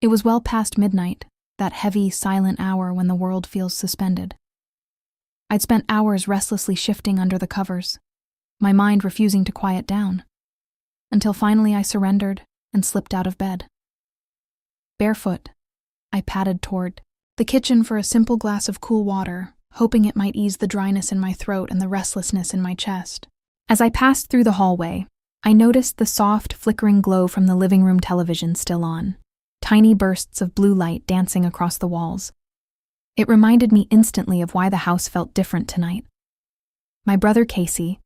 It was well past midnight, that heavy, silent hour when the world feels suspended. I'd spent hours restlessly shifting under the covers, my mind refusing to quiet down, until finally I surrendered and slipped out of bed. Barefoot, I padded toward the kitchen for a simple glass of cool water, hoping it might ease the dryness in my throat and the restlessness in my chest. As I passed through the hallway, I noticed the soft, flickering glow from the living room television still on, tiny bursts of blue light dancing across the walls. It reminded me instantly of why the house felt different tonight. My brother Casey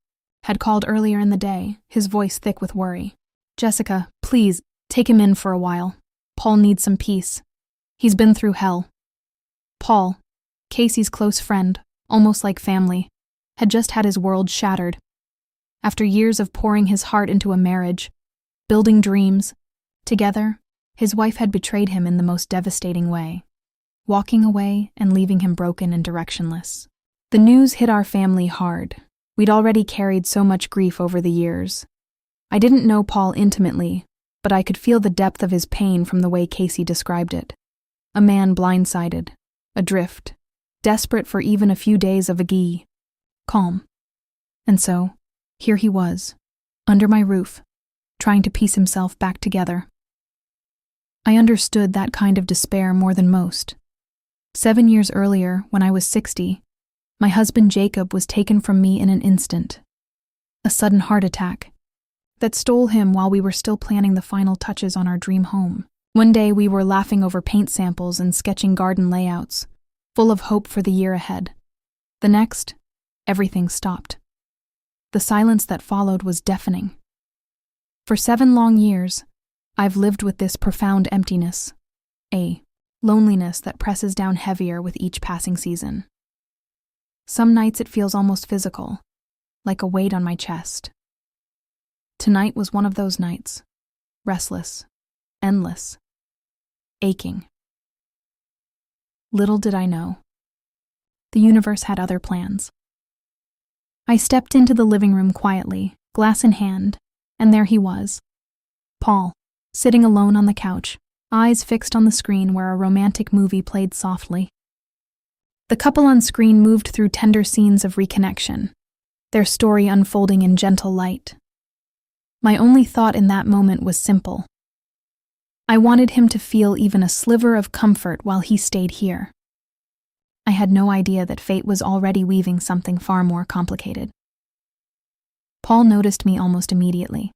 had called earlier in the day, his voice thick with worry. "Jessica, please, take him in for a while. Paul needs some peace. He's been through hell." Paul, Casey's close friend, almost like family, had just had his world shattered. After years of pouring his heart into a marriage, building dreams, together, his wife had betrayed him in the most devastating way, walking away and leaving him broken and directionless. The news hit our family hard. We'd already carried so much grief over the years. I didn't know Paul intimately, but I could feel the depth of his pain from the way Casey described it. A man blindsided, adrift, desperate for even a few days of calm. And so, here he was, under my roof, trying to piece himself back together. I understood that kind of despair more than most. 7 years earlier, when I was 60, my husband Jacob was taken from me in an instant. A sudden heart attack that stole him while we were still planning the final touches on our dream home. One day we were laughing over paint samples and sketching garden layouts, full of hope for the year ahead. The next, everything stopped. The silence that followed was deafening. For 7 long years, I've lived with this profound emptiness, a loneliness that presses down heavier with each passing season. Some nights it feels almost physical, like a weight on my chest. Tonight was one of those nights, restless, endless, aching. Little did I know, the universe had other plans. I stepped into the living room quietly, glass in hand, and there he was, Paul, sitting alone on the couch, eyes fixed on the screen where a romantic movie played softly. The couple on screen moved through tender scenes of reconnection, their story unfolding in gentle light. My only thought in that moment was simple. I wanted him to feel even a sliver of comfort while he stayed here. I had no idea that fate was already weaving something far more complicated. Paul noticed me almost immediately.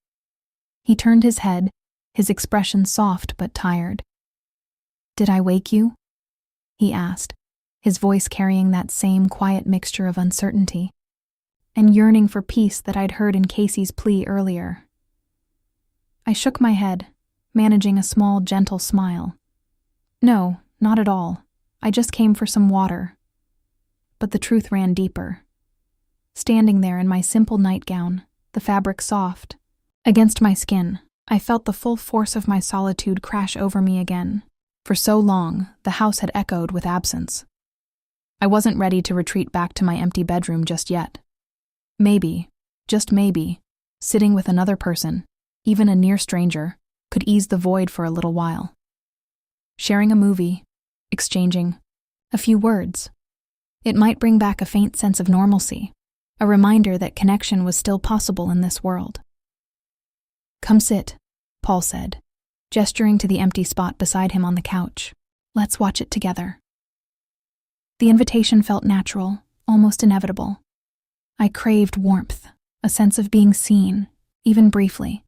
He turned his head, his expression soft but tired. "Did I wake you?" he asked, his voice carrying that same quiet mixture of uncertainty and yearning for peace that I'd heard in Casey's plea earlier. I shook my head, managing a small, gentle smile. "No, not at all. I just came for some water." But the truth ran deeper. Standing there in my simple nightgown, the fabric soft, against my skin, I felt the full force of my solitude crash over me again. For so long, the house had echoed with absence. I wasn't ready to retreat back to my empty bedroom just yet. Maybe, just maybe, sitting with another person, even a near stranger, could ease the void for a little while. Sharing a movie, exchanging a few words. It might bring back a faint sense of normalcy, a reminder that connection was still possible in this world. "Come sit," Paul said, gesturing to the empty spot beside him on the couch. "Let's watch it together." The invitation felt natural, almost inevitable. I craved warmth, a sense of being seen, even briefly.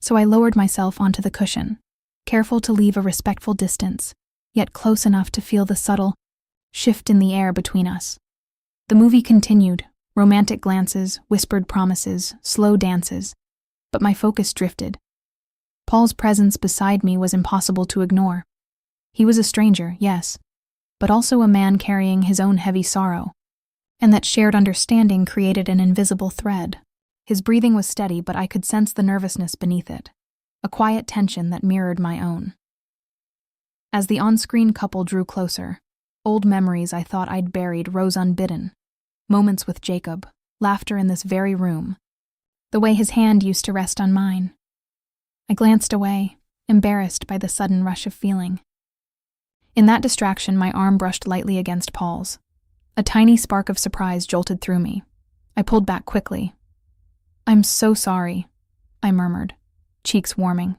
So I lowered myself onto the cushion, careful to leave a respectful distance, yet close enough to feel the subtle shift in the air between us. The movie continued, romantic glances, whispered promises, slow dances, but my focus drifted. Paul's presence beside me was impossible to ignore. He was a stranger, yes, but also a man carrying his own heavy sorrow, and that shared understanding created an invisible thread. His breathing was steady, but I could sense the nervousness beneath it, a quiet tension that mirrored my own. As the on-screen couple drew closer, old memories I thought I'd buried rose unbidden. Moments with Jacob, laughter in this very room, the way his hand used to rest on mine. I glanced away, embarrassed by the sudden rush of feeling. In that distraction, my arm brushed lightly against Paul's. A tiny spark of surprise jolted through me. I pulled back quickly. "I'm so sorry," I murmured, cheeks warming.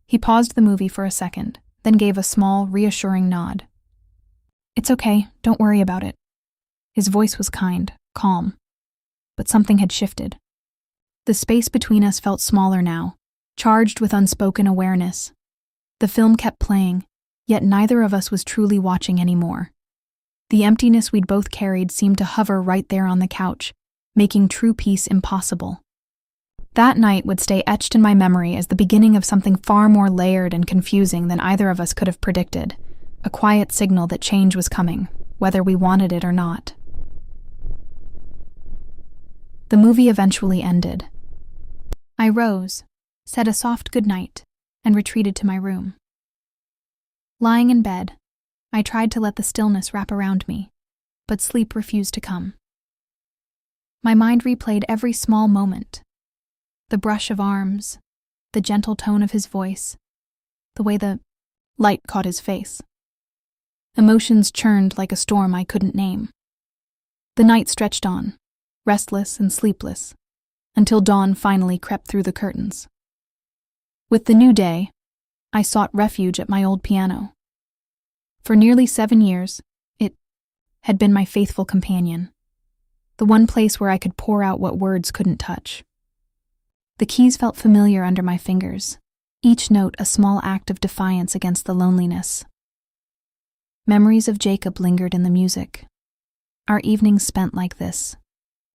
He paused the movie for a second, then gave a small, reassuring nod. "It's okay, don't worry about it." His voice was kind, calm, but something had shifted. The space between us felt smaller now, charged with unspoken awareness. The film kept playing, yet neither of us was truly watching anymore. The emptiness we'd both carried seemed to hover right there on the couch, making true peace impossible. That night would stay etched in my memory as the beginning of something far more layered and confusing than either of us could have predicted, a quiet signal that change was coming, whether we wanted it or not. The movie eventually ended. I rose, said a soft goodnight, and retreated to my room. Lying in bed, I tried to let the stillness wrap around me, but sleep refused to come. My mind replayed every small moment. The brush of arms, the gentle tone of his voice, the way the light caught his face. Emotions churned like a storm I couldn't name. The night stretched on, restless and sleepless, until dawn finally crept through the curtains. With the new day, I sought refuge at my old piano. For nearly 7 years, it had been my faithful companion, the one place where I could pour out what words couldn't touch. The keys felt familiar under my fingers, each note a small act of defiance against the loneliness. Memories of Jacob lingered in the music. Our evenings spent like this,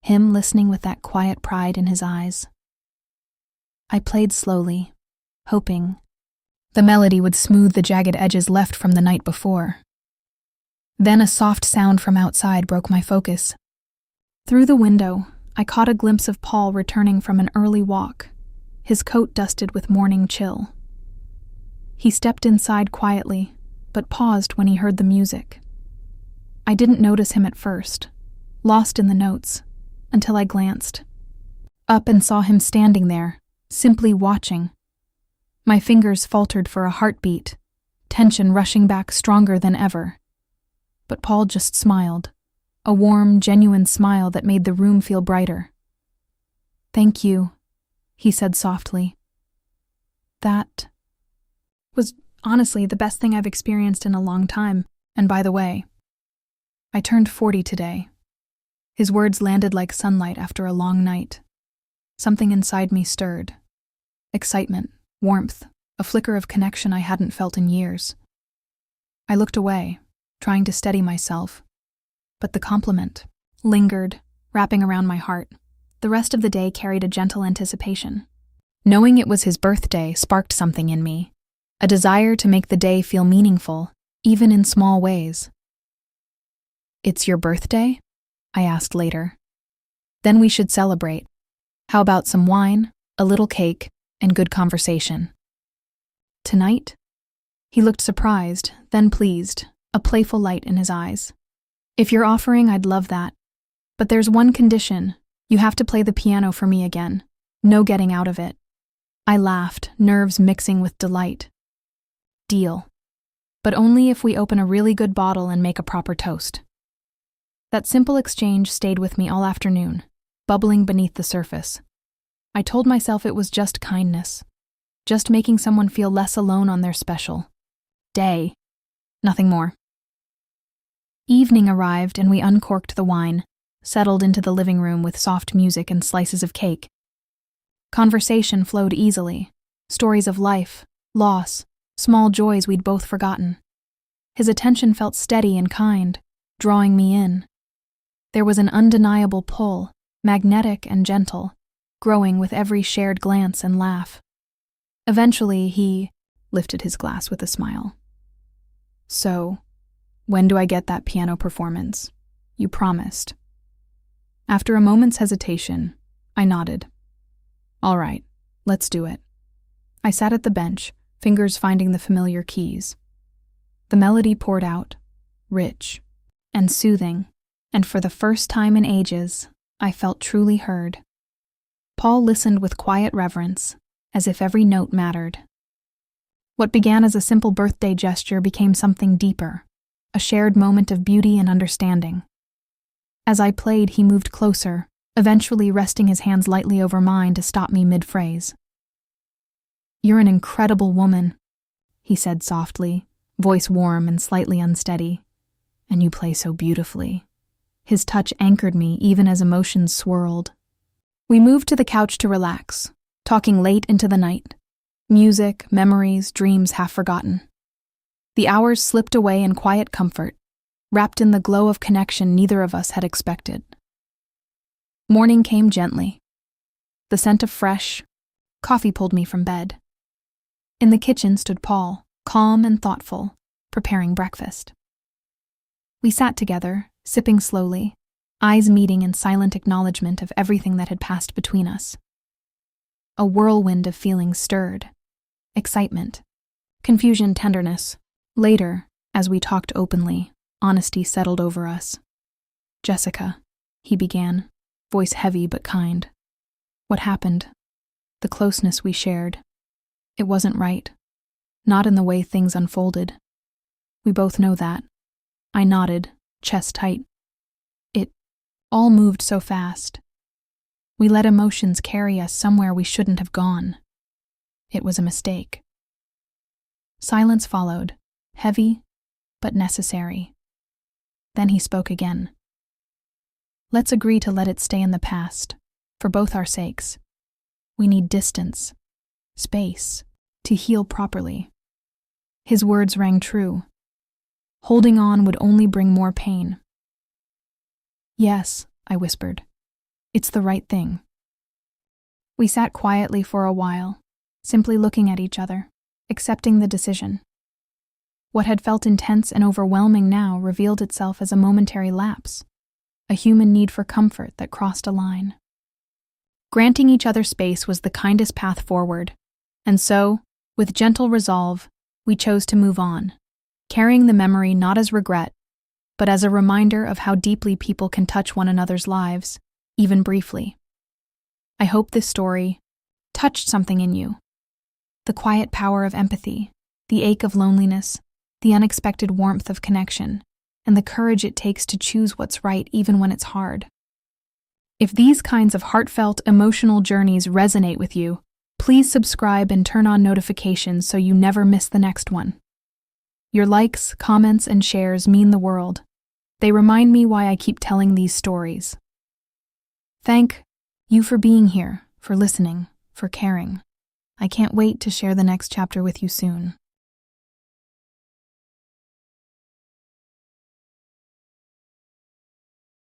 him listening with that quiet pride in his eyes. I played slowly, hoping the melody would smooth the jagged edges left from the night before. Then a soft sound from outside broke my focus. Through the window, I caught a glimpse of Paul returning from an early walk, his coat dusted with morning chill. He stepped inside quietly, but paused when he heard the music. I didn't notice him at first, lost in the notes, until I glanced up and saw him standing there, simply watching. My fingers faltered for a heartbeat, tension rushing back stronger than ever. But Paul just smiled, a warm, genuine smile that made the room feel brighter. "Thank you," he said softly. That was honestly the best thing I've experienced in a long time, and by the way, I turned 40 today. His words landed like sunlight after a long night. Something inside me stirred. Excitement, warmth, a flicker of connection I hadn't felt in years. I looked away, trying to steady myself, but the compliment lingered, wrapping around my heart. The rest of the day carried a gentle anticipation. Knowing it was his birthday sparked something in me, a desire to make the day feel meaningful, even in small ways. "It's your birthday?" I asked later. "Then we should celebrate. How about some wine, a little cake, and good conversation?" "Tonight?" He looked surprised, then pleased, a playful light in his eyes. "If you're offering, I'd love that. But there's one condition. You have to play the piano for me again. No getting out of it." I laughed, nerves mixing with delight. "Deal. But only if we open a really good bottle and make a proper toast." That simple exchange stayed with me all afternoon, bubbling beneath the surface. I told myself it was just kindness, just making someone feel less alone on their special day. Nothing more. Evening arrived and we uncorked the wine, settled into the living room with soft music and slices of cake. Conversation flowed easily, stories of life, loss, small joys we'd both forgotten. His attention felt steady and kind, drawing me in. There was an undeniable pull, magnetic and gentle, growing with every shared glance and laugh. Eventually, he lifted his glass with a smile. "So, when do I get that piano performance? You promised." After a moment's hesitation, I nodded. "All right, let's do it." I sat at the bench, fingers finding the familiar keys. The melody poured out, rich and soothing, and for the first time in ages, I felt truly heard. Paul listened with quiet reverence, as if every note mattered. What began as a simple birthday gesture became something deeper, a shared moment of beauty and understanding. As I played, he moved closer, eventually resting his hands lightly over mine to stop me mid-phrase. "You're an incredible woman," he said softly, voice warm and slightly unsteady. "And you play so beautifully." His touch anchored me even as emotions swirled. We moved to the couch to relax, talking late into the night. Music, memories, dreams half forgotten. The hours slipped away in quiet comfort, wrapped in the glow of connection neither of us had expected. Morning came gently. The scent of fresh coffee pulled me from bed. In the kitchen stood Paul, calm and thoughtful, preparing breakfast. We sat together, sipping slowly, eyes meeting in silent acknowledgement of everything that had passed between us. A whirlwind of feelings stirred. Excitement, confusion, tenderness. Later, as we talked openly, honesty settled over us. "Jessica," he began, voice heavy but kind. "What happened? The closeness we shared. It wasn't right. Not in the way things unfolded. We both know that." I nodded, chest tight. It all moved so fast. We let emotions carry us somewhere we shouldn't have gone. It was a mistake. Silence followed, heavy but necessary. Then he spoke again. "Let's agree to let it stay in the past, for both our sakes. We need distance, space, to heal properly." His words rang true. Holding on would only bring more pain. "Yes," I whispered. "It's the right thing." We sat quietly for a while, simply looking at each other, accepting the decision. What had felt intense and overwhelming now revealed itself as a momentary lapse, a human need for comfort that crossed a line. Granting each other space was the kindest path forward, and so, with gentle resolve, we chose to move on, carrying the memory not as regret, but as a reminder of how deeply people can touch one another's lives, even briefly. I hope this story touched something in you. The quiet power of empathy, the ache of loneliness, the unexpected warmth of connection, and the courage it takes to choose what's right even when it's hard. If these kinds of heartfelt, emotional journeys resonate with you, please subscribe and turn on notifications so you never miss the next one. Your likes, comments, and shares mean the world. They remind me why I keep telling these stories. Thank you for being here, for listening, for caring. I can't wait to share the next chapter with you soon.